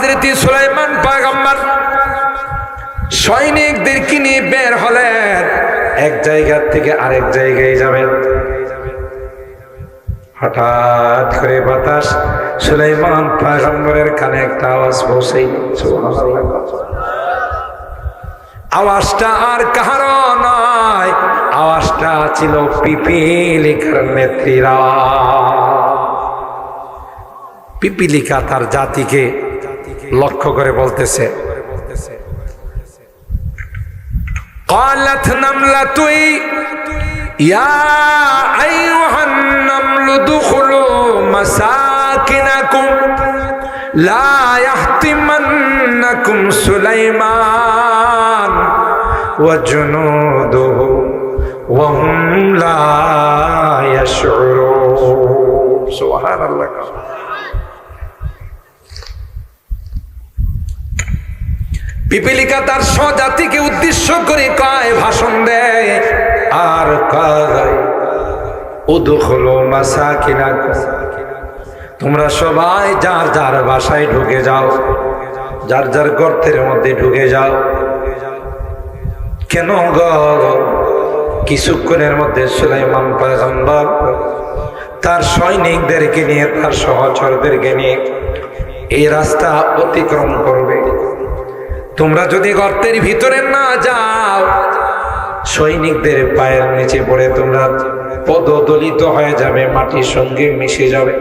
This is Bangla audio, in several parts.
হযরত সুলাইমান পয়গম্বর সৈনিকদেরকে নিয়ে বের হলেন, এক জায়গা থেকে আরেক জায়গায় যাবেন। হঠাৎ করে বাতাস সুলাইমান পয়গম্বরের কানে একটা আওয়াজ পৌঁছে। সুবহানাল্লাহ। আওয়াজটা আর কাহারও নয়, আওয়াজটা ছিল পিপীলিকার নেত্রীরা। পিপীলিকা তার জাতিকে লক্ষ্য করে বলতেছে, قالت نملة يا أيها النمل ادخلوا مساكنكم لا يحطمنكم سليمان وجنوده وهم لا يشعرون سبحان الله। পিপীলিকা তার স্বজাতিকে উদ্দেশ্য করে কয়, ভাষণ দেয় আর কয়, উদখুলু মাসাকিনাকুম, তোমরা সবাই যার যার বাসায় ঢুকে যাও, যার যার গর্তের মধ্যে ঢুকে যাও। কেন গো? কিছুক্ষণের মধ্যে সুলাইমান পয়গম্বর তার সৈনিকদেরকে নিয়ে, তার সহচরদেরকে নিয়ে এই রাস্তা অতিক্রম করবে। তোমরা যদি গর্তের ভিতরে না যাও, সৈনিকদের পায়ের নিচে পড়ে তোমরা পদদলিত হয়ে যাবে, মাটির সঙ্গে মিশে যাবে।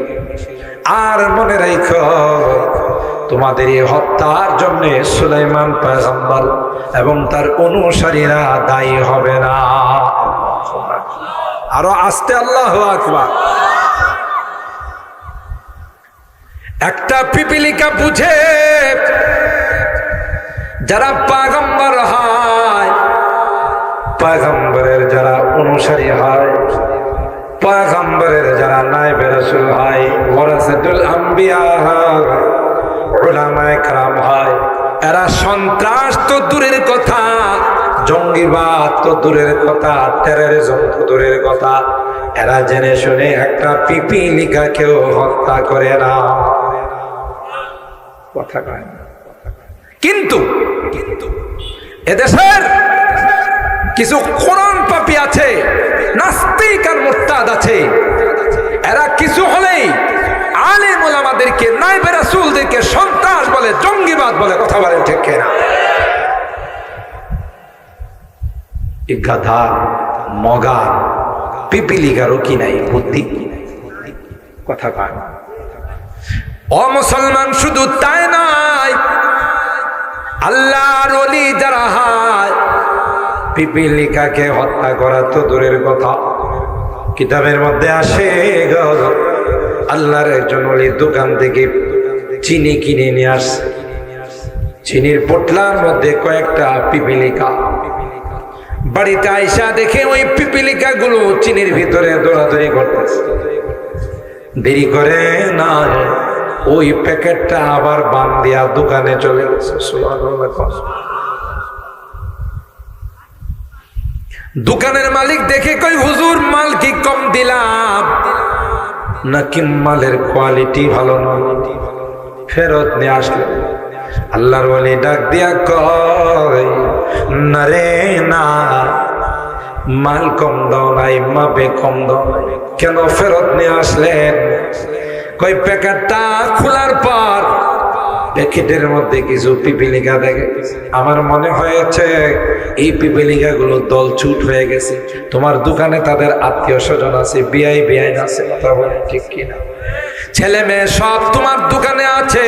আর মনে রাখো, তোমাদের এই হত্যার জন্য সুলাইমান পয়গম্বর এবং তার অনুসারীরা দায়ী হবে না। আরো আস্তে আল্লাহু আকবার। একটা পিপীলিকা বুঝে, যারা পয়গম্বর হয়, পয়গম্বরের যারা অনুসারী হয়, পয়গম্বরের যারা নায়েবে রাসূল হয়, ওয়ারাসাতুল আম্বিয়া হয়, উলামায়ে কেরাম হয়, এরা সন্ত্রাস তো দূরের কথা, জঙ্গিবাদ তো দূরের কথা, টেররিজম তো দূরের কথা, এরা জেনে শুনে একটা পিপীলিকাকেও হত্যা করে না। কথা কয় না। কিন্তু এদেশের কিছু কোরআন পাপী আছে, নাস্তিক আর মুরতাদ আছে, এরা কিছু হলেই আলেম ওলামাদেরকে, নায়েবে রাসূলদেরকে সন্ত্রাস বলে, জঙ্গিবাদ বলে। কথা বলেন ঠিক কিনা? এই গাধা মগা পিপীলিকারও কি নাই বুদ্ধি? কথা কয়। ও মুসলমান, শুধু তাই নয়, আল্লাহর ওলি যারা হয়, পিপীলিকাকে হত্যা করা তো দূরের কথা, কিতাবের মধ্যে আসে আল্লাহর একজন ওলির দোকান থেকে চিনি কিনে নিয়ে আসছে। চিনির পোটলার মধ্যে কয়েকটা পিপীলিকা। বাড়িতে আইসা দেখে ওই পিপীলিকা গুলো চিনির ভিতরে দৌড়াদৌড়ি করতেছে। দেরি করে না, ওই প্যাকেটটা আবার বান দিয়া দোকানে চলে গেছে। দোকানের মালিক দেখে কই, হুজুর মাল কি কম দিলাম নাকি মালের কোয়ালিটি ভালো নয়? ফেরত নিয়ে আসলে আল্লাহর ওলি ডাক দিয়া কয়, না রে না, মাল কম দাও নাই, মাপে কম দাও নাই। কেন ফেরত নিয়ে আসলেন? কই প্যাকেটটা খোলার পর প্যাকেটের মধ্যে কিছু পিপীলিকা দেখে, আমার মনে হয়েছে এই পিপীলিকা গুলো দলছুট হয়ে গেছে। তোমার দোকানে তাদের আত্মীয় স্বজন আছে, বিআই বিআইন আছে, কথা বলে ঠিক কিনা? ছেলে মেয়ে সব তোমার দোকানে আছে,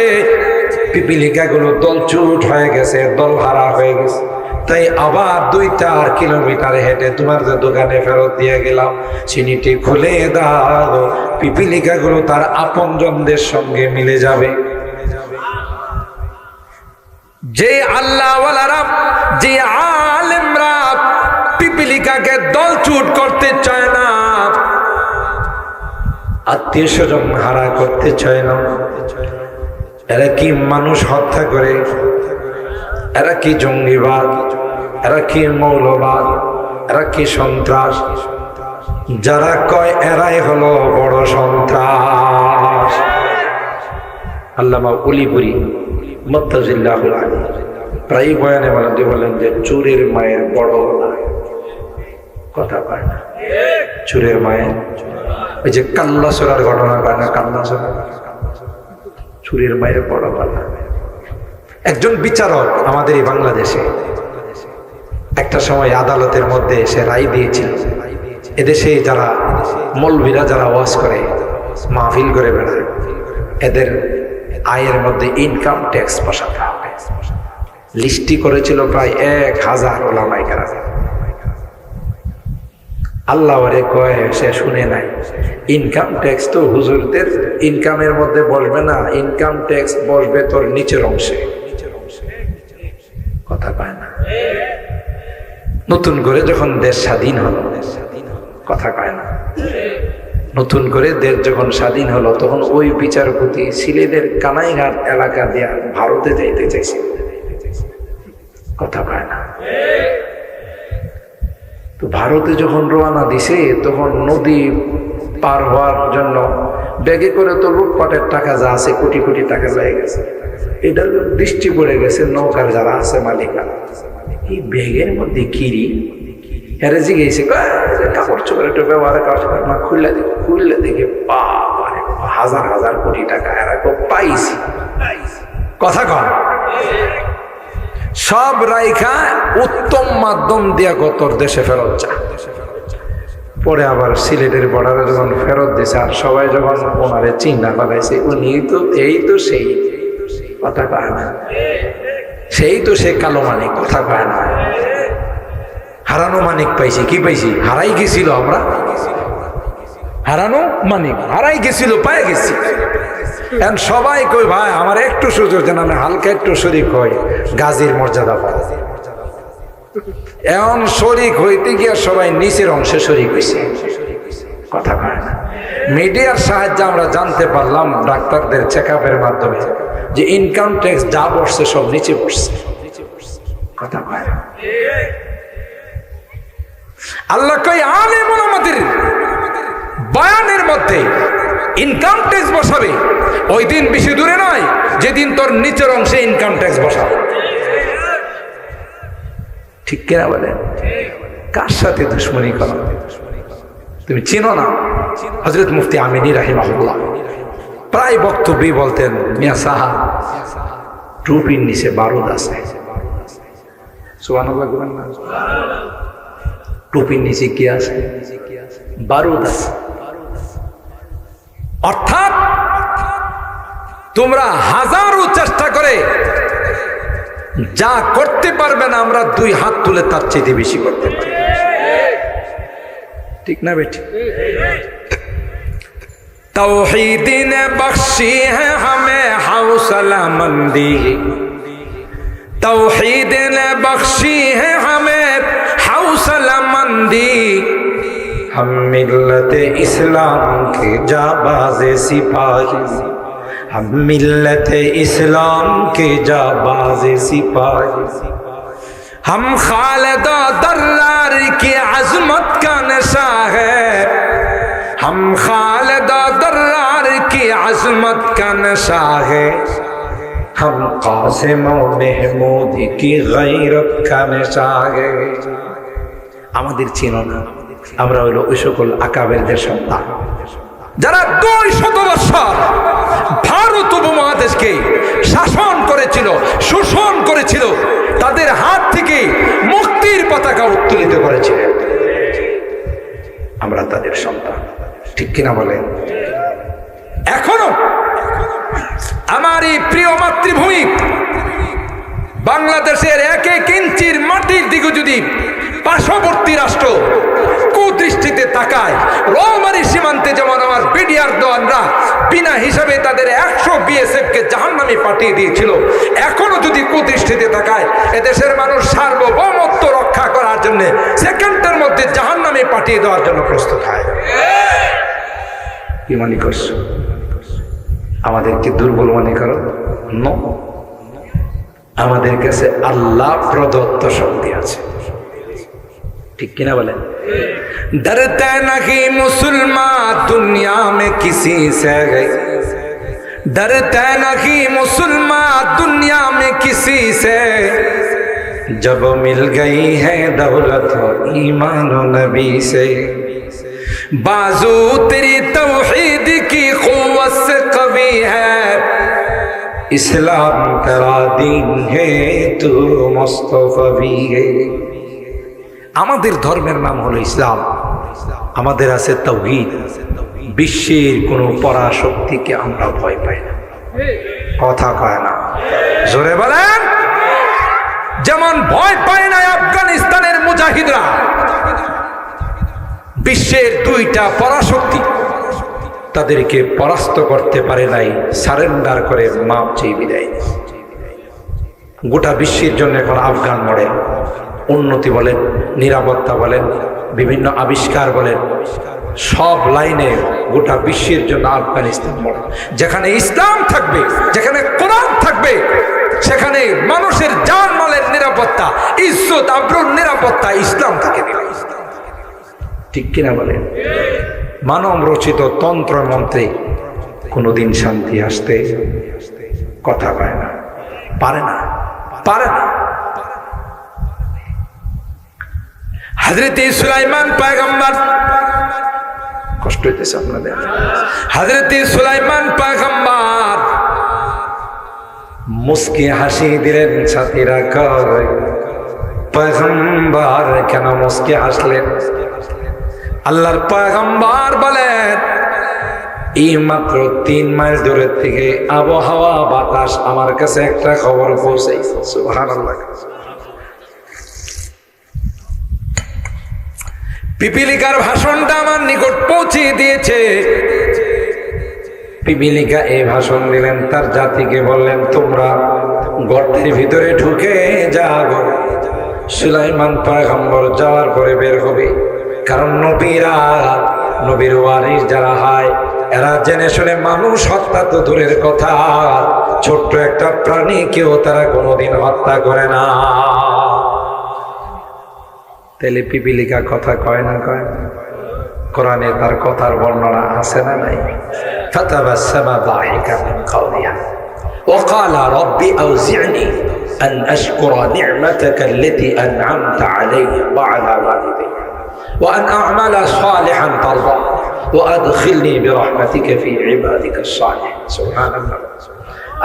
পিপীলিকা গুলো দলছুট হয়ে গেছে, দল হারা হয়ে গেছে। তাই আবার 2-4 কিলোমিটার হেঁটে তোমার যে দোকানে ফেরত দিয়ে গেলাম, চিনিটি খুলে দাও, পিপীলিকা গুলো তার আপনজনদের সঙ্গে মিলে যাবে। যে আল্লাহওয়ালারা, যে আলেমরা পিপীলিকাকে দলছুট করতে চায় না, আত্মীয় স্বজন হারা করতে চায় না, এরা কি মানুষ হত্যা করে? এরা কি জঙ্গিবাদ? এরা কি মৌলবাদ? এরা কি সন্ত্রাস? যারা কয় এরাই হলো বড় সন্ত্রাস। আল্লামা উলিপুরি মুত্তাজিল্লাহুল আলী প্রায় বয়ানে বলেন যে চোরের মায়ের বড় গলা, কথা পায় না। চোরের মায়ের ওই যে কাল্লা চোরার ঘটনা পায় না, কাল্লা চোরা, চোরের মায়ের বড় গলা। একজন বিচারক আমাদের এই বাংলাদেশে একটা সময় আদালতের মধ্যে এসে রায় দিয়েছিল, এদেশে যারা মৌলভীরা যারা ওয়াজ করে, মাহফিল করে বেড়ায়, এদের আয়ের মধ্যে ইনকাম ট্যাক্স বসাতে হবে। লিস্টি করেছিল প্রায় 1000 ওলামায়ে কেরাম। আল্লাহ ওরে কয়, সে শুনে নাই, ইনকাম ট্যাক্স তো হুজুরদের ইনকামের মধ্যে বসবে না, ইনকাম ট্যাক্স বসবে তোর নিচের অংশে। কথা পায় না। নতুন করে যখন দেশ স্বাধীন হলো, কথা পায় না, নতুন করে দেশ যখন স্বাধীন হলো তখন ওই বিচারপতি সিলেটের কানাইঘাট এলাকা দিয়ে ভারতে যাইতে চাইছে, কথা পায় না। তো ভারতে যখন রওনা দিছে তখন নদী পার হওয়ার জন্য ব্যাগে করে তো লুটপাটের টাকা যা আছে কোটি কোটি টাকা লয়ে গেছে। এটা দৃষ্টি পড়ে গেছে নৌকার যারা আছে মালিকরা, এই ব্যাগের মধ্যে কিরি হেরে জিগেছে, কাপড় চোপড় একটু ব্যবহার না, খুললে দেখে বাবারে হাজার হাজার কোটি টাকা এরা পাইছি। কথা কন, সব রাইখা উত্তম মাধ্যম দিয়া গতর দেশে ফেরত যা। পরে আবার সিলেটের বর্ডারে যখন ফেরত দিছে আর সবাই যখন ওনারে চিন্তা বানাইছে, উনি তো এই তো সেই, কথা পায় না, সেই তো সে কালো মানিক, কথা পায় না। হারানো মানিক পাইছি, কি পাইছি? হারাই গেছিল, আমরা হারানো মানিক হারাই গেছিল, পায়ে গেছি। এখন সবাই কই ভাই আমার একটু সুযোগ জানানো, হালকা একটু শরিক হয়, গাজীর মর্যাদা পায়। এখন শরিক হইতে গিয়া সবাই নিচের অংশে শরিক হয়েছে, কথা পায় না। মিডিয়ার সাহায্যে আমরা জানতে পারলাম ডাক্তারদের চেক আপের মাধ্যমে যে ইনকাম ট্যাক্স যা বসছে সব নিচে বসছে, কথা পায় না। আল্লাহ কই আলেম ওলামাদের বয়ানের মধ্যে ইনকাম ট্যাক্স বসাবে, ওই দিন বেশি দূরে নয় যেদিন তোর নিচের অংশে ইনকাম ট্যাক্স বসাবে। ঠিক কিনা বলেন? কার সাথে দুশ্মনী করো? তুমি চিনো না হযরত মুফতি আমিনী রাহিমাহুল্লাহ প্রায় বক্তব্যে বলতেন, মিয়া সাহা টুপির নিচে বারুদ আছে। সুবহানাল্লাহ বলেন না? টুপির নিচে কি আছে? বারুদ আছে। অর্থাৎ তোমরা হাজারো চেষ্টা করে যা করতে পারবে না, আমরা 2 হাত তুলে তার চেয়ে বেশি করতে পারি। ঠিক না বেটি? तौहीद ने बख्शी है हमें हौसला मंदी, तौहीद ने बख्शी है हमें हौसला मंदी, हम मिल्लत इस्लाम के जाबाज सिपाही, हम मिल्लत इस्लाम के जाबाज सिपाही, हम खालिद दर्रार की अजमत का नशा है, हम खालिद दर्रार की अजमत का नशा है, हम कासिम महमूद की गैरत का नशा है। আমাদের চিনো না, আমরা হইল ওই সকল আকাবেরদের সন্তান যারা 200 বছর ভারত উপমহাদেশকে শাসন করেছিল, শোষণ করেছিল, তাদের হাত থেকে মুক্তির পতাকা উত্তোলিত করেছিল। আমরা তাদের সন্তান, ঠিক কিনা বলেন? এখনো আমার এই প্রিয় মাতৃভূমি বাংলাদেশের 1 ইঞ্চির মাটির দিকে যদি পার্শ্ববর্তী রাষ্ট্র কুদৃষ্টিতে তাকায়, রৌমারী সীমান্তে যেমন আমার বিডিআর দেওয়ানরা বিনা হিসাবে তাদের 100 বিএসএফ কে জাহান্নামে পাঠিয়ে দিয়েছিল, এখনো যদি কুদৃষ্টিতে তাকায়, এদেশের মানুষ সার্বভৌমত্ব রক্ষা করার জন্য সেকেন্ডের মধ্যে জাহান্নামে পাঠিয়ে দেওয়ার জন্য প্রস্তুত হয়। কি মনে করছো? আমাদেরকে দুর্বল মনে করো? নো, আমাদের কাছে আল্লাহ প্রদত্ত শক্তি আছে, ঠিক কিনা বলেন? डरते नहीं मुसलमान दुनिया में किसी से गए, डरते नहीं मुसलमान दुनिया किसी से जब मिल गई है दौलत ईमान नबी से बाजू तेरी तौहीद की क़ुव्वत से कवी है इस्लाम तेरा दीन है तू मुस्तफवी है আমাদের ধর্মের নাম হলো ইসলাম আমাদের আছে তাওহীদ বিশ্বের কোনো পরাশক্তিকে আমরা ভয় পাই না কথা কয় না জোরে বলেন যেমন ভয় পায় না আফগানিস্তানের মুজাহিদরা বিশ্বের দুইটা পরাশক্তি তাদেরকে পরাস্ত করতে পারে নাই সারেন্ডার করে মাপ চেয়ে বিদায় গোটা বিশ্বের জন্য এখন আফগান মডেল উন্নতি বলেন নিরাপত্তা বলেন বিভিন্ন আবিষ্কার বলেন সব লাইনে গোটা বিশ্বের জন্য আফগানিস্তান মডেল যেখানে ইসলাম থাকবে যেখানে কোরআন থাকবে সেখানে মানুষের জানমালের নিরাপত্তা ইজ্জত আবরুর নিরাপত্তা ইসলাম থাকে ঠিক কিনা বলেন মানব রচিত তন্ত্র মন্ত্রে কোনোদিন শান্তি আসতে কথা পায় না পারে না পারে না হযরত সুলাইমান পয়গম্বর কষ্ট হইতেছে আপনাদের হযরত সুলাইমান পয়গম্বর মুস্কি হাসি দিলেন সাথীরা কয় পয়গম্বর কেন মুস্কি হাসলেন আল্লাহর পয়গম্বর বলেন এই মাত্র 3 মাইল দূরের থেকে আবহাওয়া বাতাস আমার কাছে একটা খবর পৌঁছেছে সুবহানাল্লাহ পিপিলিকার ভাষণটা আমার নিকট পৌঁছে দিয়েছে পিপিলিকা এই ভাষণ দিলেন তার জাতিকে বললেন তোমরা গর্তের ভিতরে ঢুকে যাও সুলাইমান পয়গম্বর যাওয়ার পরে বের হবে কারণ নবীরা নবীর ওয়ারিস যারা হয় এরা জেনে শুনে মানুষ হত্যা তো দূরের কথা ছোট্ট একটা প্রাণীকেও তারা কোনোদিন হত্যা করে না তাহলে পিপিলিকা কথা কয় না কয় কোরআনে তার কথার বর্ণনা আছে না নাই ফাতাবাসসামা দাহিকা মিন কাওলিহা وقال رب أوزعني أن أشكر نعمتك التي أنعمت علي وعلى والدي وأن أعمل صالحا ترضى وأدخلني برحمتك في عبادك الصالحين سبحان الله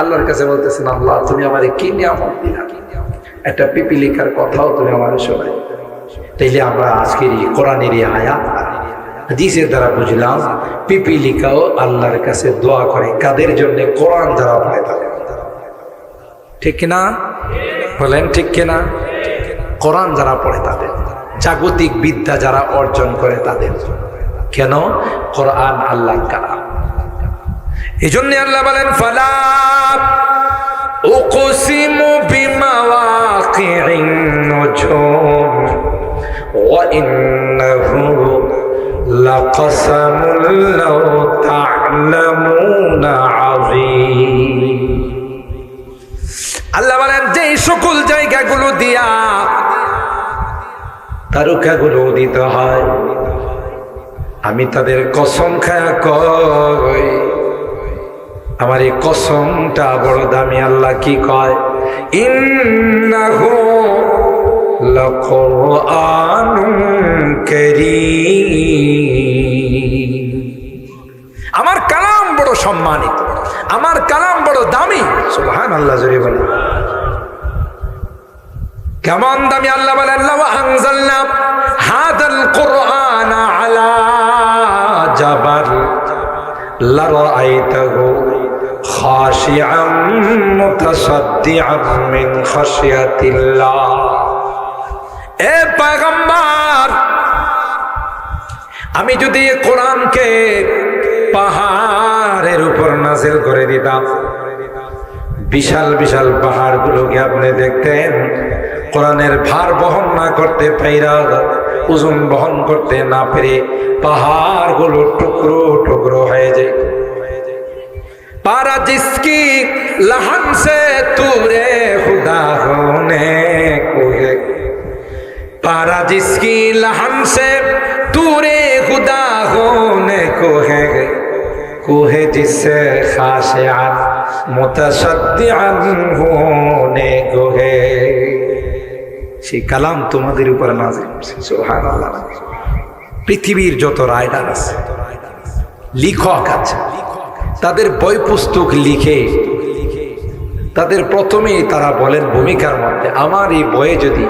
আল্লাহর কাছে বলতেছেন আল্লাহ তুমি আমারে কি নিয়ামত দিলা একটা পিপিলিকার কথাও তুমি আমারে শোনাই তাইলে আমরা আজকের এই কোরআনের এই আয়াত হাদিসের দ্বারা বুঝলাম পিপিলিকাও আল্লাহর কাছে দোয়া করে কাদের জন্য কোরআন যারা পড়ে তাদের ঠিক কিনা বলেন ঠিক কিনা কোরআন যারা পড়ে তাদের জাগতিক বিদ্যা যারা অর্জন করে তাদের কেন কোরআন আল্লাহর কালাম এজন্য আল্লাহ বলেন ফালা উকসিমু বিমাওয়াকিন নুজুম ওয়া ইন্নাহু লাকাসামুল লাউ তা'লামুনা আযীম আল্লাহ বলেন যে সকল জায়গাগুলো দিয়া তারকাগুলো উদিত হয় আমি তাদের কসম খায়া কই আমার এই কসমটা বড় দামি আল্লাহ কি কয় ইন্নাহু লাকুরআনুন কারীম আমার কালাম বড় সম্মানিত আমার কালাম বড় দামি সুবহানাল্লাহ জোরে বলেন কেমন দামি আল্লাহ বলেন লাউ আনজালনা হাদাল কুরআন আলা জাবাল লারাআইতাহু খাশিআম মুতাসাদ্দিআম মিন খাশিয়াতিল্লাহ এ পয়গম্বর আমি যদি কোরআনকে পাহাড়ের উপর নাযিল করে দিতাম বিশাল বিশাল পাহাড়গুলোকে আপনি দেখতেন কোরআনের ভার বহন না করতে পাইরা ওজন বহন করতে না পেরে পাহাড়গুলো টুকরো টুকরো হয়ে যায় पारा जिसकी लहन से तूरे खुदा होने को है पारा जिसकी लहन से तूरे खुदा होने को है जिससे खाशियान मुतशद्दिअन होने को সেই কালাম তোমাদের উপরে নাযিল করছে। সুবহানাল্লাহ। পৃথিবীর যত রাইডার আছে, লেখক আছে, তাদের বই পুস্তক লিখে তাদের প্রথমেই তারা বলেন ভূমিকার মধ্যে, আমার এই বইয়ে যদি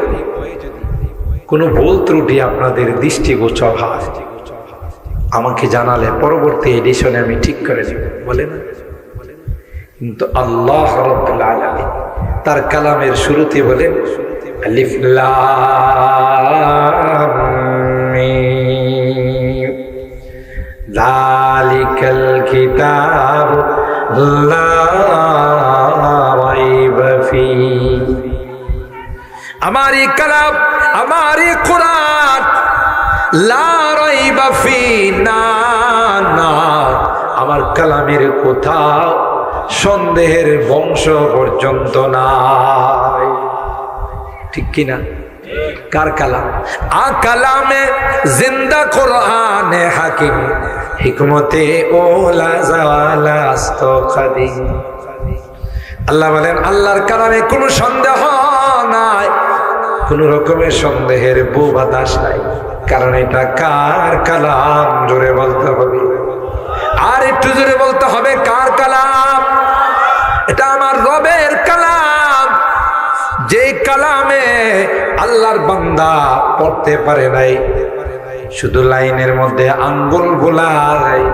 কোনো ভুল ত্রুটি আপনাদের দৃষ্টিগোচর হয় আমাকে জানালে পরবর্তী এডিশনে আমি ঠিক করে দেব, বলে না? কিন্তু আল্লাহ রাব্বুল আলামিন তার কালামের শুরুতে বলেন আলিফ লাম মিম যালিকাল কিতাবু লা রাইবা ফীহি। আমার এই কালাম, আমার এই কোরআন, লা রাইবা ফীহি, না না, আমার কালামের কোথাও সন্দেহের বংশ পর্যন্ত নাই। ঠিক কিনা? কার কালাম? আ কালামে জিন্দা কোরআনে হাকিম, হিকমতে ওলা জাওয়ালা আস্তখাদি। আল্লাহ বলেন আল্লাহর কালামে কোনো সন্দেহ নাই, কোনো রকমের সন্দেহের বাতাস নাই, কারণ এটা কার কালাম? জোরে বলতে হবে, আর একটু জোরে বলতে হবে, কার কালাম? এটা আমার রবের কালাম, যে কালামে আল্লাহর বান্দা পড়তে পারে নাই, শুধু লাইনের মধ্যে আঙ্গুল বোলায়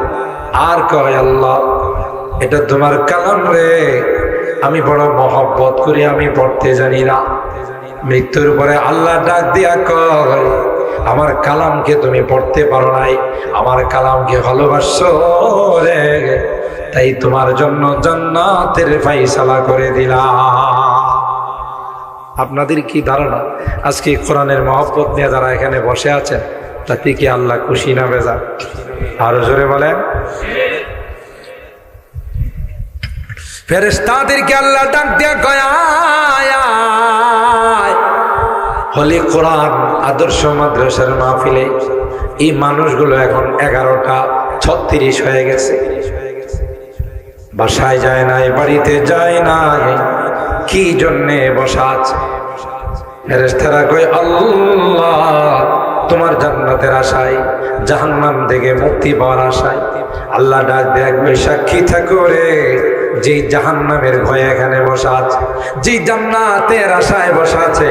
আর কয় আল্লাহ এটা তোমার কালাম রে, আমি বড় মহব্বত করি, আমি পড়তে জানি না। মৃত্যুর পরে আল্লাহ ডাক দিয়া কয় আমার কালামকে তুমি পড়তে পারো নাই, আমার কালামকে ভালোবাসো রে, তাই তোমার জন্য জান্নাতের ফায়সালা করে দিলাম। আপনাদের কি ধারণা আজকে কোরআনের মহব্বত নিয়ে যারা এখানে বসে আছেন তাতে কি আল্লাহ খুশি না বেজার? আরো জোরে বলেন। ফেরেশতাদেরকে আল্লাহ ডাক দিয়া কয় হলি কোরআন আদর্শ মাদ্রাসার মাহফিলে এই মানুষগুলো এখন 11:36 হয়ে গেছে, বাসায় যায় নাই, বাড়িতে যায় নাই, কি জন্যে বসা আছে? ফেরেশতারা কয় আল্লাহ তোমার জান্নাতের আশায়, জাহান্নাম থেকে মুক্তি পাওয়ার আশায়। আল্লাহ ডাক দেখবে সাক্ষী থাকো রে, যে জাহান্নামের ভয়ে এখানে বসা আছে, যে জান্নাতের আশায় বসা আছে,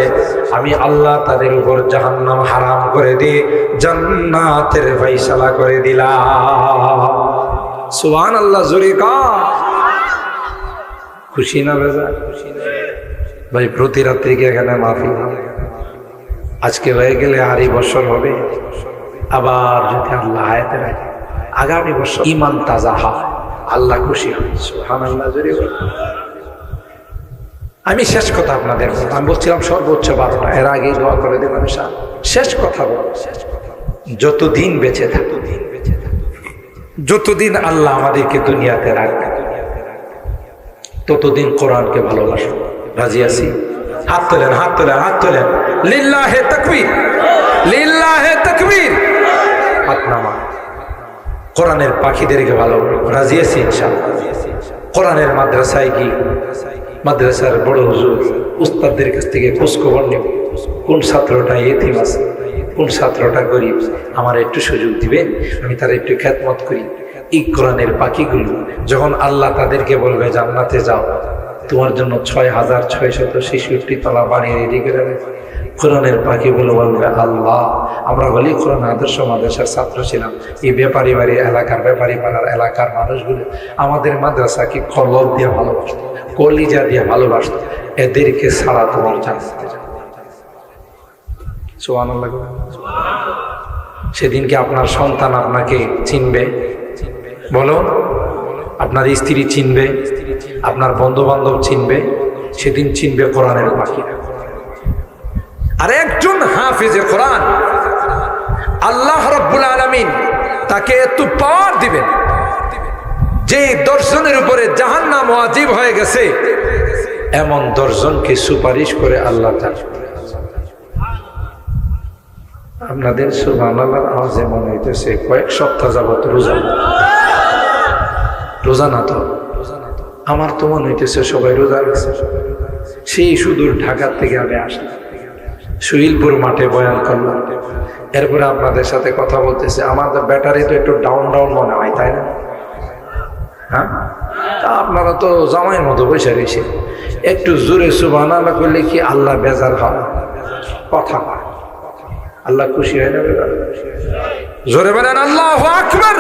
আমি আল্লাহ তাদের উপর জাহান্নাম হারাম করে দিয়ে জান্নাতের ফায়সালা করে দিলাম। সুবহানাল্লাহ, জোরে কার? খুশি না বেজার? ভাই প্রতি রাত্রি কি এখানে মাহফিল হয়? আজকে হয়ে গেলে আরই বছর হবে, আবার যদি আল্লাহ হায়াতে রাখে আগামী বছর ঈমান তাজা হয়, আল্লাহ খুশি হয়। সুবহানাল্লাহ, জোরে বলুন। আমি শেষ কথা আপনাদের বলবো, আমি বলছিলাম সর্বোচ্চ 12টা, এর আগে দোয়া করে দেবেন ইনশাআল্লাহ। শেষ কথা বলবো, যতদিন বেঁচে থাকো, যতদিন আল্লাহ আমাদেরকে দুনিয়াতে রাখবে, ততদিন কোরআনকে ভালোবাসো। রাজি আছি? হাত তোলেন, হাত তোলেন, হাত তোলেন। লিল্লাহে তাকবীর, লিল্লাহে তাকবীর। হাত নামা। কোরআনের পাখিদেরকে ভালো, রাজি আছি ইনশাআল্লাহ। কোরআনের মাদ্রাসায় কি, মাদ্রাসার বড় হুজুর উস্তাদদের কাছ থেকে খোঁজখবর নেব, কোন ছাত্রটা এতিম আছে, কোন ছাত্রটা গরিব, আমার একটু সুযোগ দিবেন, আমি তার একটু খেদমত করি। এই কোরআনের পাখিগুলো যখন আল্লাহ তাদেরকে বলবে জান্নাতে যাও, তোমার জন্য 6666 তলা বাড়ি রেডি করে দেবে, কোরআনের পাখিগুলো বলবে আল্লাহ আমরা বলি কোরআন আদর্শ মাদ্রাসার ছাত্র ছিলাম, এই ব্যাপারী বাড়ি এলাকার, ব্যাপারী পাড়ার এলাকার মানুষগুলো আমাদের মাদ্রাসাকে কলব দিয়ে ভালোবাসত, কলিজা দিয়ে ভালোবাসত, এদেরকে ছাড়া তোমার জান্নাতে যাও। সুবহানাল্লাহ। সেদিনকে আপনার সন্তান আপনাকে চিনবে, বলো, আপনার স্ত্রী চিনবে, আপনার বন্ধু বান্ধব চিনবে, সেদিন চিনবে কোরআনের পাখি। আর একজন হাফেজে কোরআন আল্লাহ রাব্বুল আলামিন তাকে এত পাওয়ার দিবেন যে 10 জনের উপরে জাহান্নাম ওয়াজিব হয়ে গেছে, এমন 10 জনকে সুপারিশ করে আল্লাহ তাআলা। আপনাদের সুবহানাল্লাহর আওয়াজে মনে হইতেছে কয়েক সপ্তাহ যাবত রোজা, রোজা না তো? আমার তো মনে হইতেছে সবাই রোজা আছে। সেই সুদূর ঢাকা থেকে আমি আসলাম, সুহিলপুর মাঠে বয়ান করলাম, এরপরে আপনাদের সাথে কথা বলতেছে। আমাদের ব্যাটারি তো একটু ডাউন ডাউন মনে হয়, তাই না? হ্যাঁ, তা আপনারা তো জামাইয়ের মতো বসে রয়েছে, একটু জোরে সুবহানাল্লাহ করলে কি আল্লাহ বেজার হয়? কথা পায়, আল্লাহ খুশি হয় না? জোরে বলেন আল্লাহু আকবার,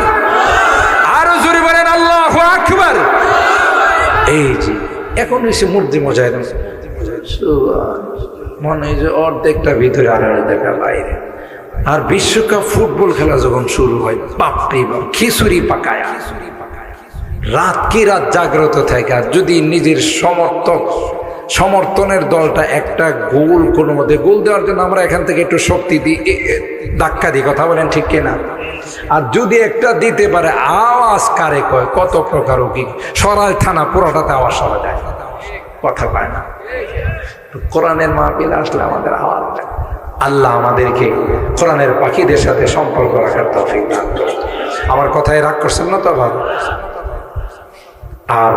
আরো জোরে বলেন আল্লাহু আকবার। এই যে এখন এসে মূর্তি মজায় মনে হয় যে অর্ধেকটা ভিতরে আর অর্ধেকটা বাইরে। আর বিশ্বকাপ ফুটবল খেলা যখন শুরু হয়, বাপরে বাপ, খিচুড়ি পাকায় রাত কি রাত জাগ্রত থাকে। আর যদি নিজের সমর্থনের দলটা একটা গোল কোনো মধ্যে, গোল দেওয়ার জন্য আমরা এখান থেকে একটু শক্তি দিই, ধাক্কা দিই, কথা বলেন ঠিক কিনা? আর যদি একটা দিতে পারে, আওয়াজ কারে কয়, কত প্রকার কি সরাই থানা পুরোটাতে আওয়াজ শোনা যায়, কথা পায় না। কোরআনের মাহফিলে আসলে আমাদের আওয়াজ দেয়। আল্লাহ আমাদেরকে কোরআনের পাখিদের সাথে সম্পর্ক রাখার তৌফিক দান করুন। আমার কথায় রাগ করছেন না তো? ভালো। আর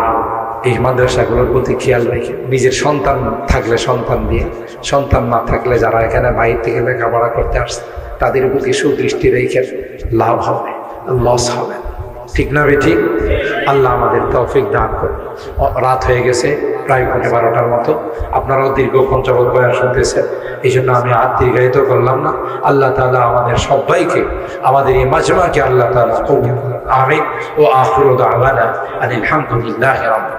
এই মাদ্রাসাগুলোর প্রতি খেয়াল রেখে, নিজের সন্তান থাকলে সন্তান দিয়ে, সন্তান না থাকলে যারা এখানে বাইরে থেকে লেখাপড়া করতে আসছে তাদের প্রতি সুদৃষ্টি রেখে লাভ হবে, লস হবে, ঠিক না বেঠিক? আল্লাহ আমাদের তৌফিক দান করুন। রাত হয়ে গেছে প্রায় 12টার মতো, আপনারাও দীর্ঘ পঞ্চবত বয়ান শুনতেছেন, এই জন্য আমি আর দীর্ঘায়িত করলাম না। আল্লাহ তাআলা আমাদের সবাইকে, আমাদের এই মাজমাকে আল্লাহ তাআলা কবুল করুন। আমিন। ও আখিরু দাওয়ানা আনিল হামদুলিল্লাহি রাব্বিল